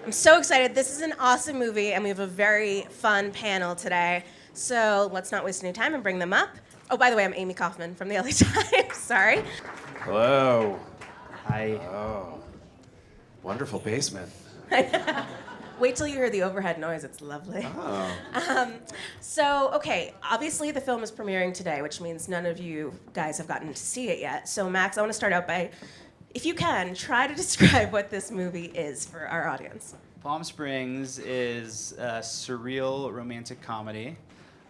I'm so excited. This is an awesome movie, and we have a very fun panel today. So let's not waste any time and bring them up. Oh, by the way, I'm Amy Kaufman from the LA Times. Sorry. Hello. Hi. Oh, wonderful basement. Wait till you hear the overhead noise. It's lovely. Oh. Okay, obviously the film is premiering today, which means none of you guys have gotten to see it yet. So, Max, I want to start out by, if you can, try to describe what this movie is for our audience. Palm Springs is a surreal romantic comedy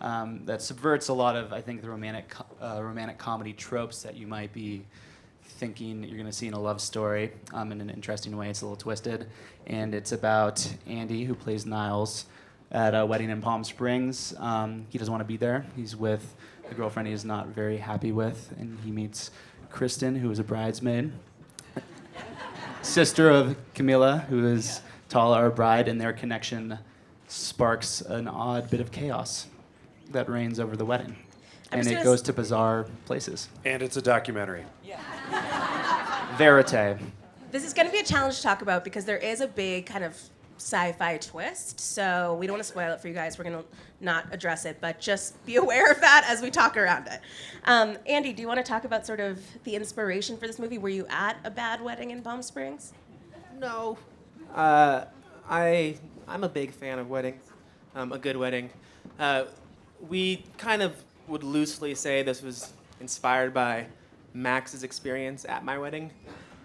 that subverts a lot of, I think, the romantic comedy tropes that you might be thinking you're going to see in a love story in an interesting way. It's a little twisted. And it's about Andy, who plays Niles, at a wedding in Palm Springs. He doesn't want to be there. He's with a girlfriend he's not very happy with. And he meets Cristin, who is a bridesmaid. Sister of Camila, who is Tala, our bride, and their connection sparks an odd bit of chaos that reigns over the wedding. And it goes to bizarre places. And it's a documentary. Verite. This is going to be a challenge to talk about because there is a big kind of sci-fi twist, so we don't want to spoil it for you guys. We're going to not address it, but just be aware of that as we talk around it. Andy, do you want to talk about sort of the inspiration for this movie? Were you at a bad wedding in Palm Springs? No. I'm a big fan of weddings, a good wedding. We kind of would loosely say this was inspired by Max's experience at my wedding.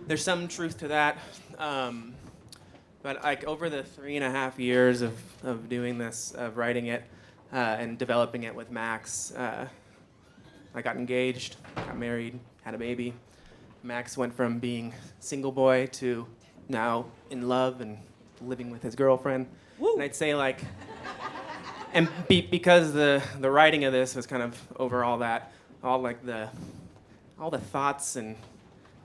There's some truth to that, but like over the 3.5 years of doing this, of writing it and developing it with Max, I got engaged, got married, had a baby. Max went from being single boy to now in love and living with his girlfriend. Woo. And I'd say because the writing of this was kind of over all that, all the thoughts and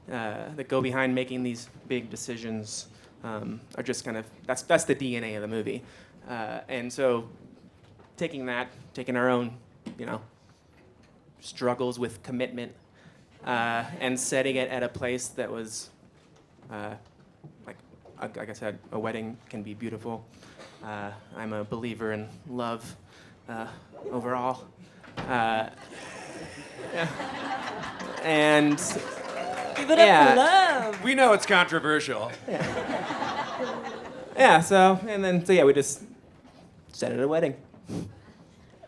that go behind making these big decisions are just kind of that's the DNA of the movie, and so taking our own struggles with commitment and setting it at a place that was like I said, a wedding can be beautiful. I'm a believer in love overall. Yeah. And Give it up for love. We know it's controversial. yeah, so we just set it at a wedding.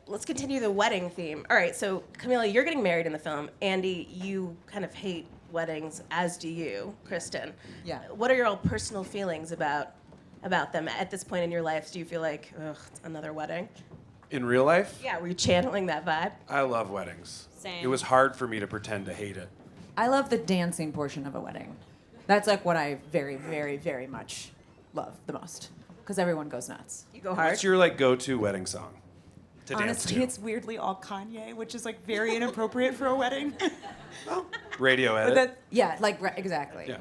Let's continue the wedding theme. All right, so Camila, you're getting married in the film. Andy, you kind of hate weddings, as do you, Cristin. Yeah. What are your all personal feelings about them at this point in your life? Do you feel like, ugh, it's another wedding? In real life, Yeah, were you channeling that vibe? I love weddings. Same. It was hard for me to pretend to hate it. I love the dancing portion of a wedding. That's like what I very, very, very much love the most. Because everyone goes nuts. You go hard? What's your go-to wedding song to dance Honestly, to? it's weirdly all Kanye, which is like very inappropriate for a wedding. Radio edit. Exactly. Yeah.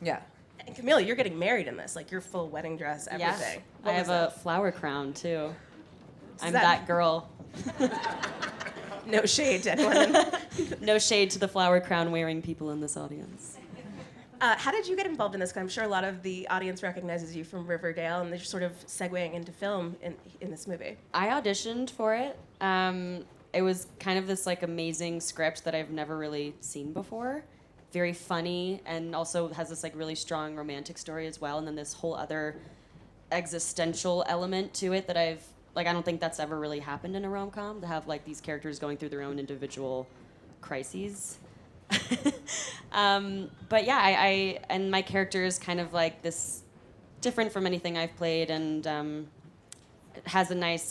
Yeah. And Camila, you're getting married in this, like your full wedding dress, everything. Yeah, What I was have a that? flower crown too. I'm that- that girl. No shade to anyone. No shade to the flower crown wearing people in this audience. How did you get involved in this? 'Cause I'm sure a lot of the audience recognizes you from Riverdale, and they're sort of segueing into film in this movie. I auditioned for it. It was kind of this amazing script that I've never really seen before. Very funny, and also has this really strong romantic story as well, and then this whole other existential element to it that I don't think that's ever really happened in a rom-com, to have these characters going through their own individual crises. But yeah, I and my character is kind of this different from anything I've played, and it has a nice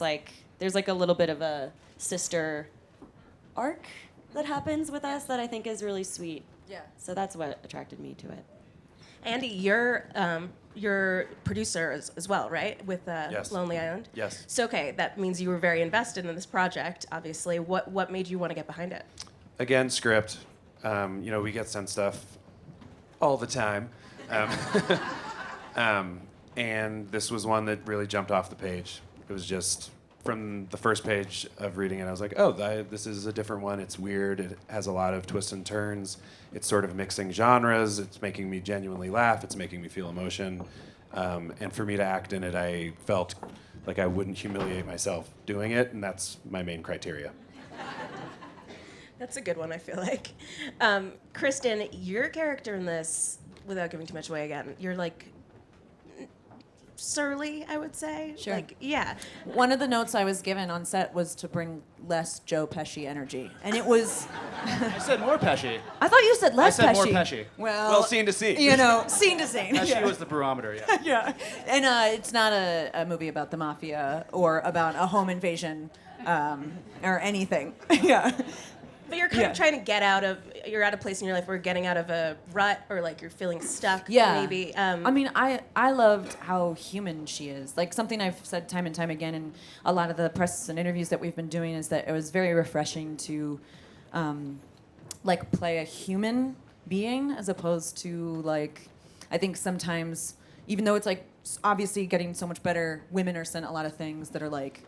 there's a little bit of a sister arc that happens with us that I think is really sweet. Yeah. So that's what attracted me to it. Andy, you're producer as well, right? With Yes. Lonely Island? Yes. So, okay, that means you were very invested in this project, obviously. What made you want to get behind it? Again, script. We get sent stuff all the time. And this was one that really jumped off the page. It was just from the first page of reading it, I was like, oh, this is a different one. It's weird. It has a lot of twists and turns. It's sort of mixing genres. It's making me genuinely laugh. It's making me feel emotion. And for me to act in it, I felt like I wouldn't humiliate myself doing it, and that's my main criteria. That's a good one, I feel like. Cristin, your character in this, without giving too much away again, you're like surly, I would say. Sure. Like, yeah. One of the notes I was given on set was to bring less Joe Pesci energy, and it was. I said more Pesci. I thought you said less Pesci. I said more Pesci. Well, scene to scene. You know, scene to scene. Pesci Yeah. was the barometer, yeah. Yeah, and it's not a movie about the mafia or about a home invasion or anything. Yeah. But you're kind Yeah. of trying to get out of, you're at a place in your life where you're getting out of a rut or like you're feeling stuck, Yeah. maybe. I mean, I loved how human she is. Like, something I've said time and time again in a lot of the press and interviews that we've been doing is that it was very refreshing to, like, play a human being as opposed to, like, I think sometimes, even though it's, like, obviously getting so much better, women are sent a lot of things that are, like,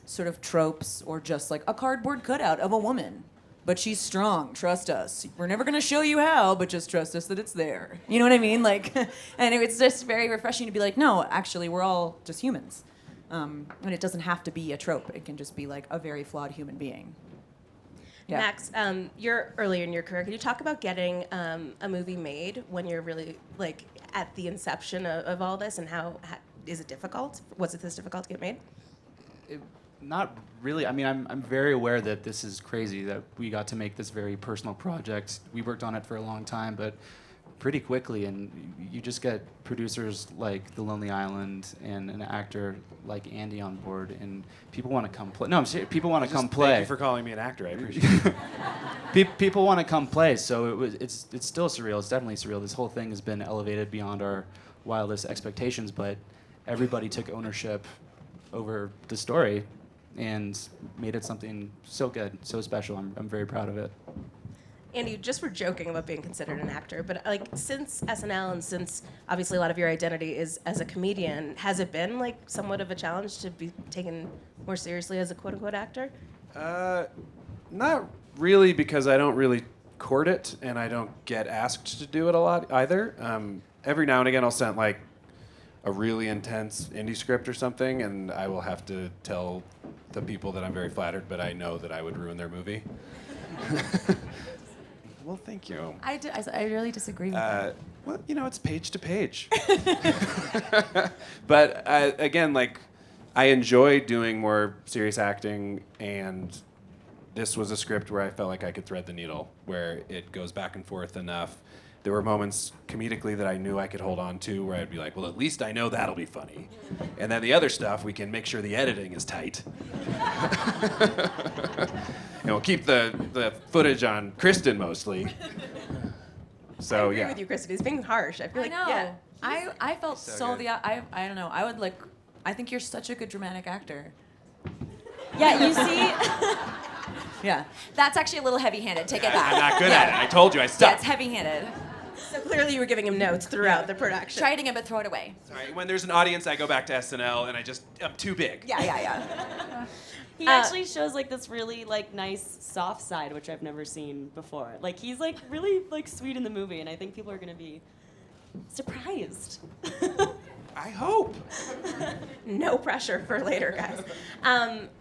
sort of tropes or just, like, a cardboard cutout of a woman. But she's strong, trust us. We're never gonna show you how, but just trust us that it's there. You know what I mean? Like, and it's just very refreshing to be like, no, actually, we're all just humans. And it doesn't have to be a trope. It can just be like a very flawed human being. Yeah. Max, you're earlier in your career. Can you talk about getting a movie made when you're really like at the inception of all this, and how is it difficult? Was it this difficult to get made? Not really. I mean, I'm very aware that this is crazy that we got to make this very personal project. We worked on it for a long time, but pretty quickly, and you just get producers like The Lonely Island and an actor like Andy on board, and people want to come play. No, I'm serious. People want to come play. Thank you for calling me an actor. I appreciate it. People want to come play, so it's still surreal. It's definitely surreal. This whole thing has been elevated beyond our wildest expectations, but everybody took ownership over the story and made it something so good, so special. I'm very proud of it. Andy, just for joking about being considered an actor, but like since SNL and since obviously a lot of your identity is as a comedian, has it been like somewhat of a challenge to be taken more seriously as a quote unquote actor? Not really, because I don't really court it, and I don't get asked to do it a lot either. Every now and again, I'll send like a really intense indie script or something, and I will have to tell the people that I'm very flattered, but I know that I would ruin their movie. Well, thank you. I really disagree with that. Well, you know, it's page to page. But again, like, I enjoy doing more serious acting, and this was a script where I felt like I could thread the needle, where it goes back and forth enough. There were moments comedically that I knew I could hold on to, where I'd be like, well, at least I know that'll be funny. And then the other stuff, we can make sure the editing is tight. And we'll keep the footage on Cristin mostly. So, I agree yeah. with you, Cristin. He's being harsh. I feel like, I know. yeah. I felt so good. I don't know. I would like. I think you're such a good dramatic actor. Yeah, you see, Yeah, that's actually a little heavy-handed. Take it back. I'm not good at it. I told you I Yeah, suck. it's heavy-handed. So clearly you were giving him notes throughout the production. Try it again, but throw it away. Sorry, when there's an audience, I go back to SNL, and I'm too big. Yeah. he actually shows like this really like nice soft side, which I've never seen before. Like he's like really like sweet in the movie, and I think people are gonna be surprised. I hope. No pressure for later, guys.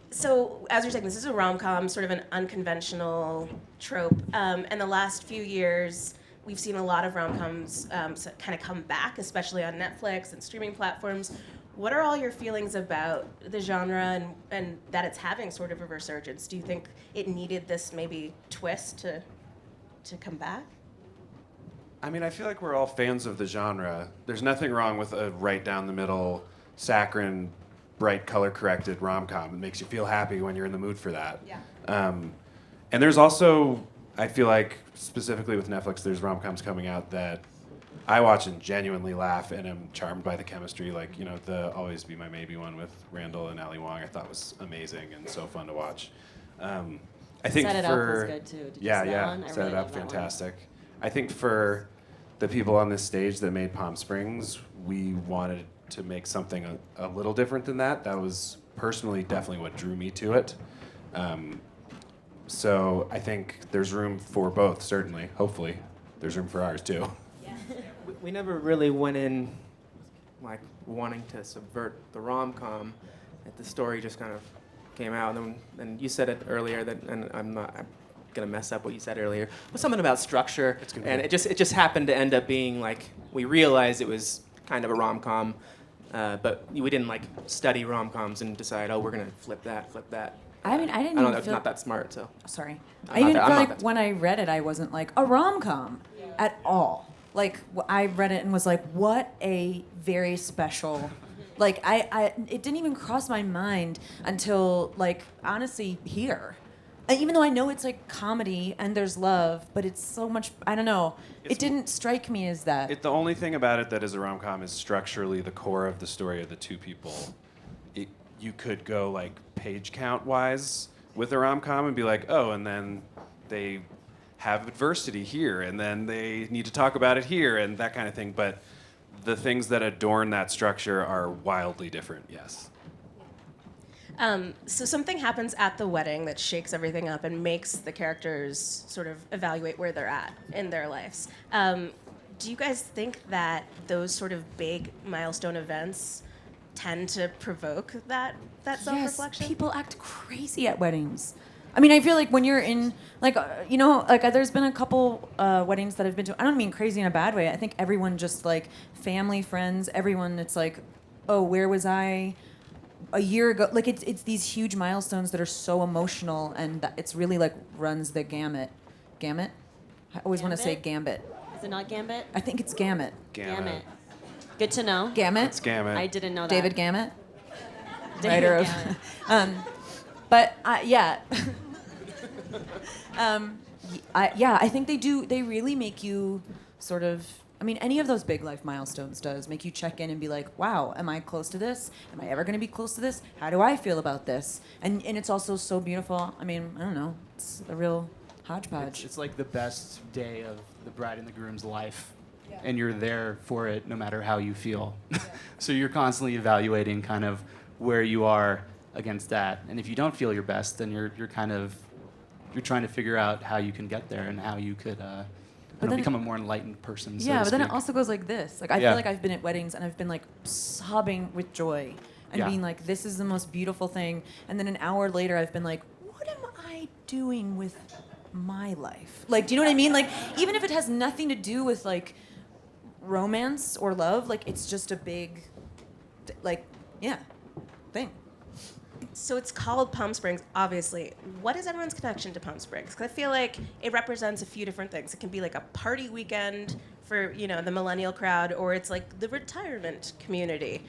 So, as you're saying, this is a rom-com, sort of an unconventional trope. And the last few years, we've seen a lot of rom-coms kind of come back, especially on Netflix and streaming platforms. What are all your feelings about the genre and that it's having sort of a resurgence? Do you think it needed this maybe twist to come back? I mean, I feel like we're all fans of the genre. There's nothing wrong with a right down the middle, saccharine, bright color-corrected rom-com. It makes you feel happy when you're in the mood for that. Yeah. And there's also, I feel like, specifically with Netflix, there's rom-coms coming out that I watch and genuinely laugh and am charmed by the chemistry. Like, you know, the Always Be My Maybe one with Randall and Ali Wong, I thought was amazing and so fun to watch. I think Set It Up for was good too. Did you yeah, see that yeah, one? I Set really It love Up, that one. fantastic. I think for the people on this stage that made Palm Springs, we wanted to make something a little different than that. That was personally definitely what drew me to it. So I think there's room for both, certainly. Hopefully, there's room for ours too. We never really went in like wanting to subvert the rom-com, that the story just kind of came out. And you said it earlier that, and I'm gonna mess up what you said earlier, but something about structure, and it just happened to end up being like we realized it was kind of a rom-com, but we didn't like study rom-coms and decide, oh, we're gonna flip that. I mean, I didn't I don't know. even It's feel. not that smart, so. Sorry. I'm I not even that- I'm feel not like that when I read it, I wasn't like a rom-com at all. Like I read it and was like, what a very special. Like it didn't even cross my mind until like honestly here. Even though I know it's like comedy and there's love, but it's so much. I don't know. It didn't strike me as that. The only thing about it that is a rom-com is structurally the core of the story of the two people. You could go like page count wise with a rom-com and be like, oh, and then they have adversity here, and then they need to talk about it here, and that kind of thing. But the things that adorn that structure are wildly different, yes. So something happens at the wedding that shakes everything up and makes the characters sort of evaluate where they're at in their lives. Do you guys think that those sort of big milestone events tend to provoke that self-reflection? Yes, people act crazy at weddings. I mean, I feel like when you're in, like, there's been a couple weddings that I've been to. I don't mean crazy in a bad way. I think everyone just, like, family, friends, everyone, it's like, oh, where was I a year ago? Like, it's these huge milestones that are so emotional, and it's really, like, runs the gamut. Gamut? I always want to say gambit. Is it not Gambit? I think it's gamut. Gamut. Good to know. Gamut? It's Gamut. I didn't know that. David Gamut? David Writer of... Gammett. But yeah. I think they do. They really make you sort of. I mean, any of those big life milestones does make you check in and be like, wow, am I close to this? Am I ever going to be close to this? How do I feel about this? And it's also so beautiful. I mean, I don't know. It's a real hodgepodge. It's like the best day of the bride and the groom's life. And you're there for it no matter how you feel. So you're constantly evaluating kind of where you are against that. And if you don't feel your best, then you're trying to figure out how you can get there and how you could become a more enlightened person. So Yeah, to but then it speak. also goes like this. Like I Yeah. feel like I've been at weddings and I've been like sobbing with joy and Yeah. being like, this is the most beautiful thing. And then an hour later, I've been like, what am I doing with my life? Like, do you know what I mean? Like, even if it has nothing to do with like romance or love, like it's just a big, thing. So it's called Palm Springs, obviously. What is everyone's connection to Palm Springs? Because I feel like it represents a few different things. It can be like a party weekend for, the millennial crowd, or it's like the retirement community.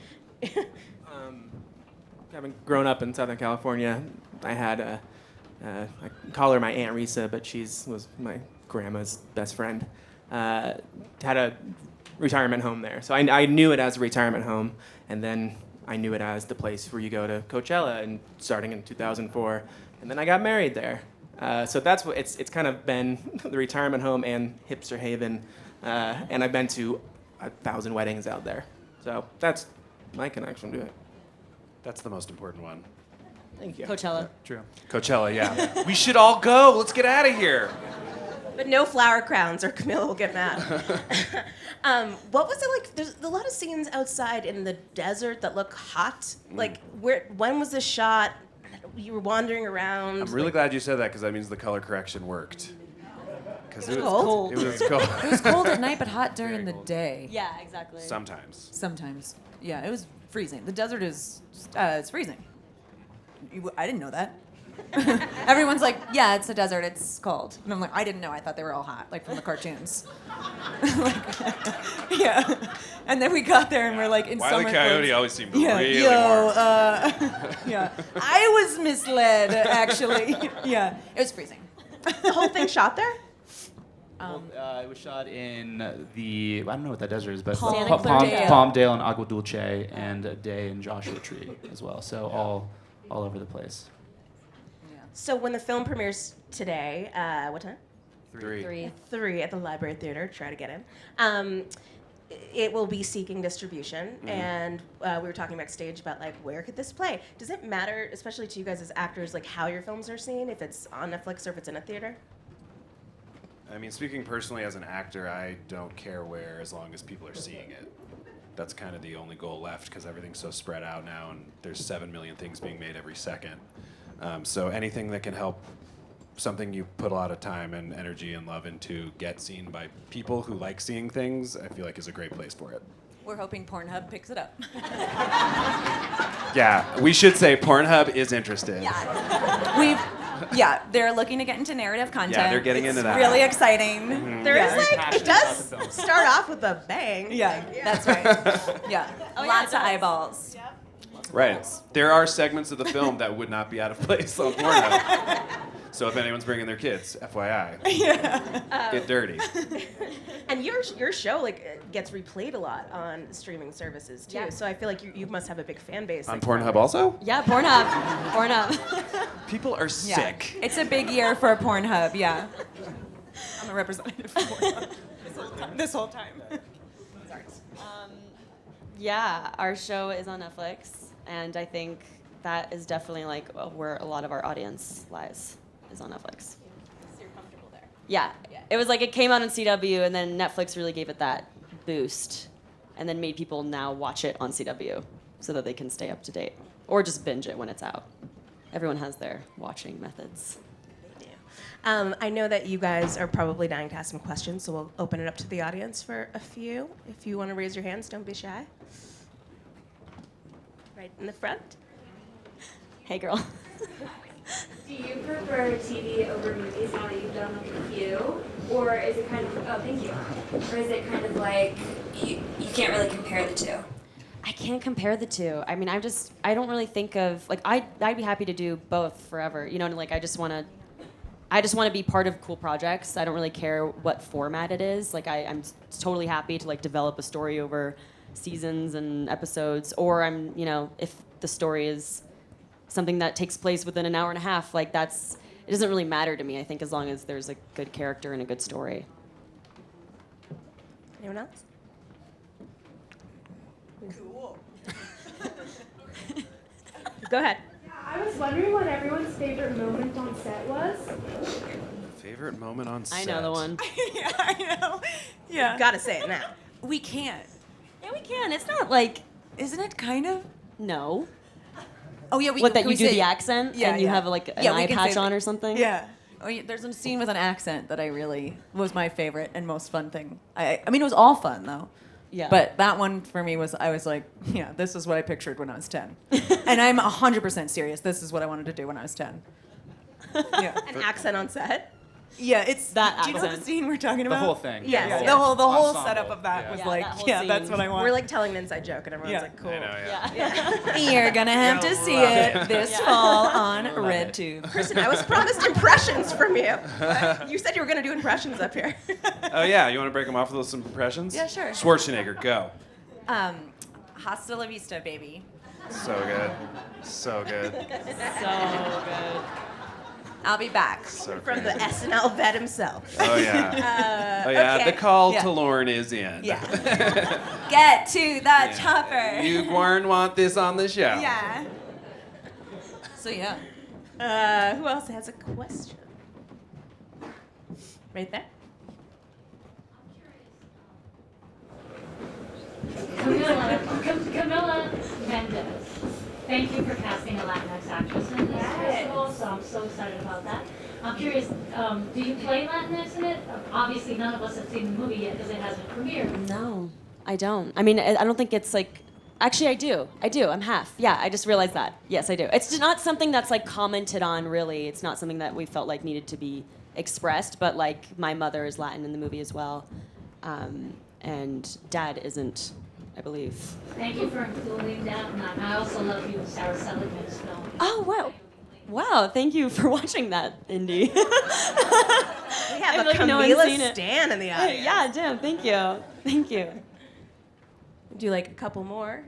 Having grown up in Southern California, I had I call her my Aunt Risa, but was my grandma's best friend. Had a retirement home there. So I knew it as a retirement home, and then I knew it as the place where you go to Coachella, and starting in 2004. And then I got married there. So that's what it's kind of been the retirement home and hipster haven. And I've been to 1,000 weddings out there. So that's my connection to it. That's the most important one. Thank you. Coachella. True. Coachella, yeah. We should all go. Let's get out of here. But no flower crowns, or Camila will get mad. What was it like? There's a lot of scenes outside in the desert that look hot. Like, when was this shot? You were wandering around. I'm really glad you said that because that means the color correction worked. Because it was cold. It was cold. It was cold at night, but hot during the cold. day. Yeah, exactly. Sometimes. Sometimes. Yeah, it was freezing. The desert is, it's freezing. I didn't know that. Everyone's like, yeah, it's a desert, it's cold. And I'm like, I didn't know, I thought they were all hot, like from the cartoons. Yeah. And then we got there and we're like in Wile summer E. Coyote clothes. always seemed Yeah, really yo, warm. yeah. I was misled, actually. Yeah, it was freezing. The whole thing shot there? It was shot in I don't know what that desert is, but Palmdale. Palmdale and Agua Dulce, and a day in Joshua Tree as well. So all over the place. So when the film premieres today, what time? 3. 3 at the Library Theater. Try to get in. It will be seeking distribution, and we were talking backstage about like where could this play? Does it matter, especially to you guys as actors, like how your films are seen, if it's on Netflix or if it's in a theater? I mean, speaking personally as an actor, I don't care where as long as people are seeing it. that's kind of the only goal left because everything's so spread out now, and there's 7 million things being made every second. So anything that can help something you put a lot of time and energy and love into get seen by people who like seeing things, I feel like is a great place for it. We're hoping Pornhub picks it up. Yeah, we should say Pornhub is interested. They're looking to get into narrative content. Yeah, they're getting into that. Really exciting. There is like, it Passionate does about the film. start off with a bang. Yeah, that's right. Yeah, Oh, yeah, lots it of does. eyeballs. Right. There are segments of the film that would not be out of place on Pornhub. So if anyone's bringing their kids, FYI, get dirty. And your show like gets replayed a lot on streaming services too. Yeah. So I feel like you must have a big fan base. On like, Pornhub also? Yeah, Pornhub. People are Yeah. sick. It's a big year for Pornhub. Yeah, I'm a representative for Pornhub this whole time. Yeah, our show is on Netflix, and I think that is definitely like where a lot of our audience lies, is on Netflix. So you're comfortable there. Yeah. It was like it came out on CW, and then Netflix really gave it that boost, and then made people now watch it on CW so that they can stay up to date, or just binge it when it's out. Everyone has their watching methods. I know that you guys are probably dying to ask some questions, so we'll open it up to the audience for a few. If you want to raise your hands, don't be shy. Right in the front. Hey, girl. Do you prefer TV over movies now that you've done like a few? Or is it kind of, oh, thank you. Or is it kind of like, you can't really compare the two? I can't compare the two. I mean, I don't really think of, like, I'd be happy to do both forever. You know, and like, I just want to be part of cool projects. I don't really care what format it is. Like, I'm totally happy to like develop a story over seasons and episodes, or if the story is something that takes place within an hour and a half, like it doesn't really matter to me, I think, as long as there's a good character and a good story. Anyone else? Cool. Go ahead. I was wondering what everyone's favorite moment on set was. Favorite moment on set? I know the one. Yeah, I know. Yeah. Gotta say it now. We can't. Yeah, we can. It's not like, Isn't it kind of? no. Oh yeah, we. What, that can you we do say- the accent Yeah, and you yeah. have like an Yeah, we eye can patch say on that. or something? Yeah. Oh, yeah. There's a scene with an accent that I really was my favorite and most fun thing. I mean, it was all fun though. Yeah. But that one for me was, I was like, yeah, this is what I pictured when I was 10. And I'm 100% serious. This is what I wanted to do when I was 10. Yeah. An accent on set. Yeah, it's That Do you know the accent. scene we're talking The about? whole thing. Yes, Yeah, yes. the whole Ensemble. setup of that Yeah. was Yeah, like, that whole yeah, that's scene. what I want. We're like telling an inside joke, and everyone's Yeah. like, cool. I know, yeah. Yeah. You're gonna have to see it this fall on Love Red it. Tube. Kristen, I was promised impressions from you. You said you were gonna do impressions up here. Oh yeah, you want to break them off with some impressions? Yeah, sure. Schwarzenegger, go. Hasta la vista, baby. So good. So good. So good. I'll be back. So From the great. SNL vet himself. Oh yeah. Oh yeah. okay. The call Yeah. to Lorne is in. Yeah. Get to the chopper. You Gwarn want this on the show. Yeah. So yeah. Who else has a question? Right there. Camila Mendes, thank you for casting a Latinx actress in this festival, so I'm so excited about that. I'm curious, do you play Latinx in it? Obviously, none of us have seen the movie yet because it hasn't premiered. No, I don't. I mean, I don't think it's like. Actually, I do. I'm half. Yeah, I just realized that. Yes, I do. It's just not something that's like commented on, really. It's not something that we felt like needed to be expressed. But like, my mother is Latin in the movie as well, and Dad isn't, I believe. Thank you for including that, and I also love you in Sarah Seligman's film. Oh wow. Wow, thank you for watching that, Indy. We have I a feel like no one's seen Camila it. Stan in the audience. Yeah, damn, thank you. Thank you. Do like a couple more?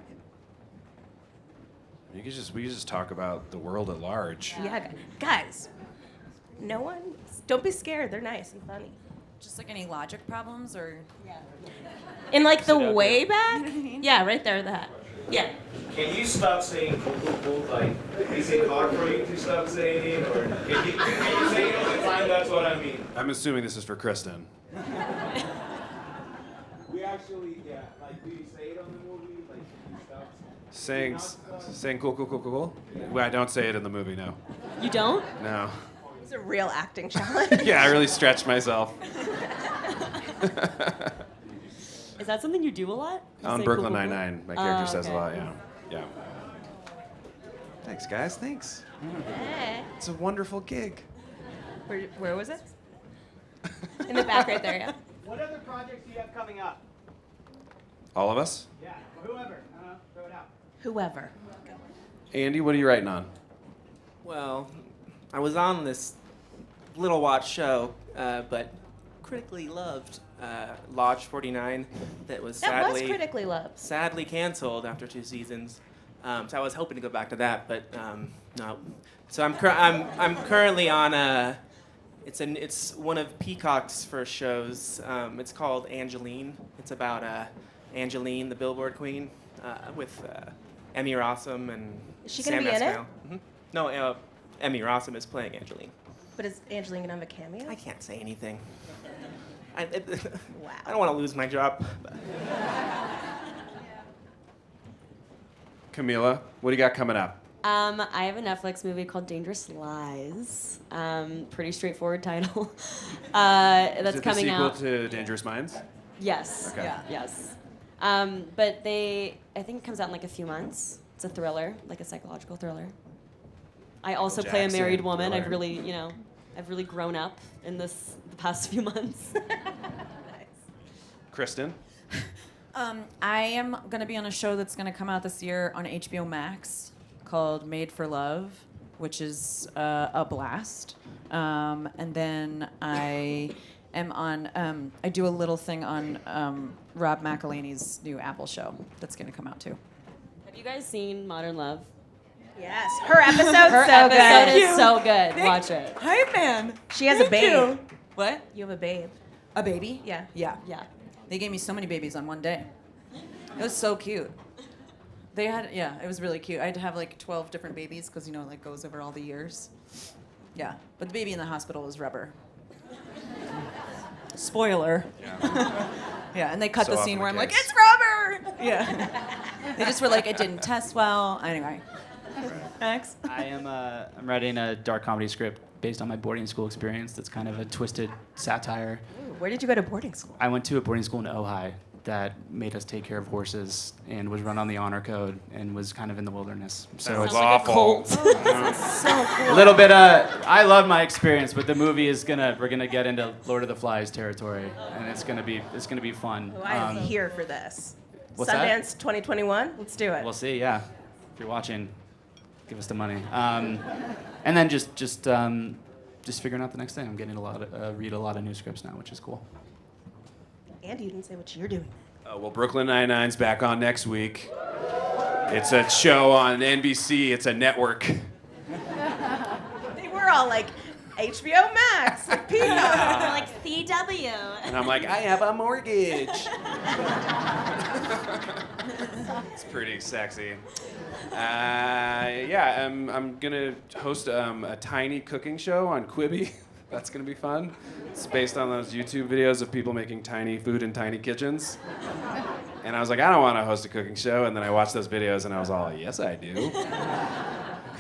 We could just talk about the world at large. Yeah, guys. No one. Don't be scared. They're nice and funny. Just like any logic problems or. In like the Sit up way here. back. Yeah, right there. That. Yeah. Can you stop saying cool, cool, cool? Like, is it hard for you to stop saying it? Or can you say it all the time? That's what I mean. I'm assuming this is for Kristen. We actually, yeah, like, do you say it on the movie? saying cool, cool, cool, cool, cool. Well, I don't say it in the movie, no. You don't? No. It's a real acting challenge. Yeah, I really stretched myself. Is that something you do a lot? You On say Brooklyn cool, cool, cool? Nine-Nine, my character says a okay. lot, yeah. Yeah. Thanks, guys, thanks. It's a wonderful gig. Where was it? In the back right there, yeah. What other projects do you have coming up? All of us? Yeah, whoever. Throw it out. Whoever. Andy, what are you writing on? Well, I was on this Little Watch show, but critically loved Lodge 49 that was That was sadly critically loved. sadly canceled after 2 seasons. So I was hoping to go back to that, but no. So I'm currently on it's one of Peacock's first shows. It's called Angeline. It's about Angeline, the Billboard Queen, with Emmy Rossum and Is she gonna Sam be in it? Esmail. No, Emmy Rossum is playing Angeline. But is Angeline gonna have a cameo? I can't say anything. Wow. I don't want to lose my job. But. Camila, what do you got coming up? I have a Netflix movie called Dangerous Lies. Pretty straightforward title. That's Is it the coming sequel out. to Dangerous Minds? Yes. Okay. Yeah. Yes. But I think it comes out in like a few months. It's a thriller, like a psychological thriller. I also play a Jackson, married woman. thriller. I've really grown up in the past few months. Kristen? I am going to be on a show that's going to come out this year on HBO Max called Made for Love, which is a blast. And then I am on, I do a little thing on Rob McElhaney's new Apple show that's going to come out too. Have you guys seen Modern Love? Yes. Her episode's Her so episode good. is so good. Watch it. Hi, man. She has a babe. What? You have a babe. A baby? Yeah. Yeah. Yeah. They gave me so many babies on one day. It was so cute. They had, yeah, it was really cute. I had to have like 12 different babies because, you know, it like goes over all the years. Yeah, but the baby in the hospital was rubber. Spoiler. Yeah. Yeah, and they cut So the often scene the where I'm like, case. it's rubber! Yeah. They just were like, it didn't test well. Anyway. Max? I'm writing a dark comedy script based on my boarding school experience that's kind of a twisted satire. Ooh, where did you go to boarding school? I went to a boarding school in Ojai that made us take care of horses and was run on the honor code and was kind of in the wilderness. So Sounds it's awful. a little bit I love my experience, but the movie is we're gonna get into Lord of the Flies territory, and it's gonna be fun. Oh, I am here for this. what's that? Sundance 2021. Let's do it. We'll see, yeah. If you're watching, give us the money. And then just figuring out the next thing. I'm getting read a lot of new scripts now, which is cool. Andy, you didn't say what you're doing. Well, Brooklyn Nine-Nine's back on next week. It's a show on NBC. It's a network. They were all like HBO Max, like Peacock. like CW. And I'm like, I have a mortgage. It's pretty sexy. Yeah, I'm gonna host a tiny cooking show on Quibi. That's gonna be fun. It's based on those YouTube videos of people making tiny food in tiny kitchens. And I was like, I don't want to host a cooking show. And then I watched those videos and I was all, yes, I do.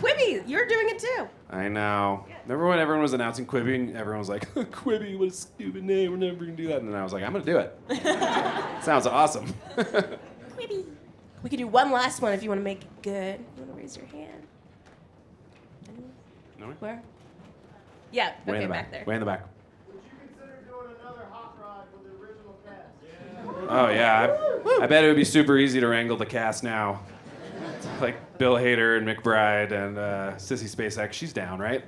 Quibi, you're doing it too. I know. Remember when everyone was announcing Quibi and everyone was like, Quibi, what a stupid name. We're never gonna do that. And then I was like, I'm gonna do it. Sounds awesome. Quibi. We could do one last one if you want to make it good. You want to raise your hand? Anyone? No way? Where? Yeah, Way okay, in the back there. Way in the back. Would you consider doing another hot rod with the original cast? Oh yeah, I bet it would be super easy to wrangle the cast now. Like Bill Hader and McBride and Sissy Spacek. She's down, right?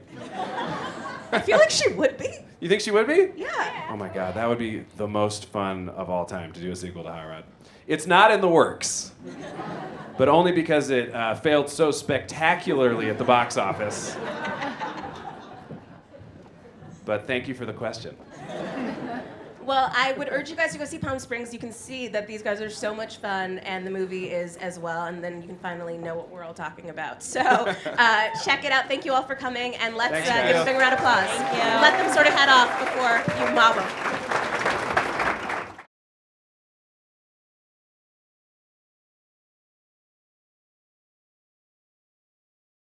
I feel like she would be. You think she would be? Yeah. Oh my God, that would be the most fun of all time to do a sequel to Hot Rod. It's not in the works, but only because it failed so spectacularly at the box office. But thank you for the question. Well, I would urge you guys to go see Palm Springs. You can see that these guys are so much fun, and the movie is as well, and then you can finally know what we're all talking about. So check it out. Thank you all for coming, and let's Thanks, give a guys. big round of applause. Thank you. Let them sort of head off before you mob them.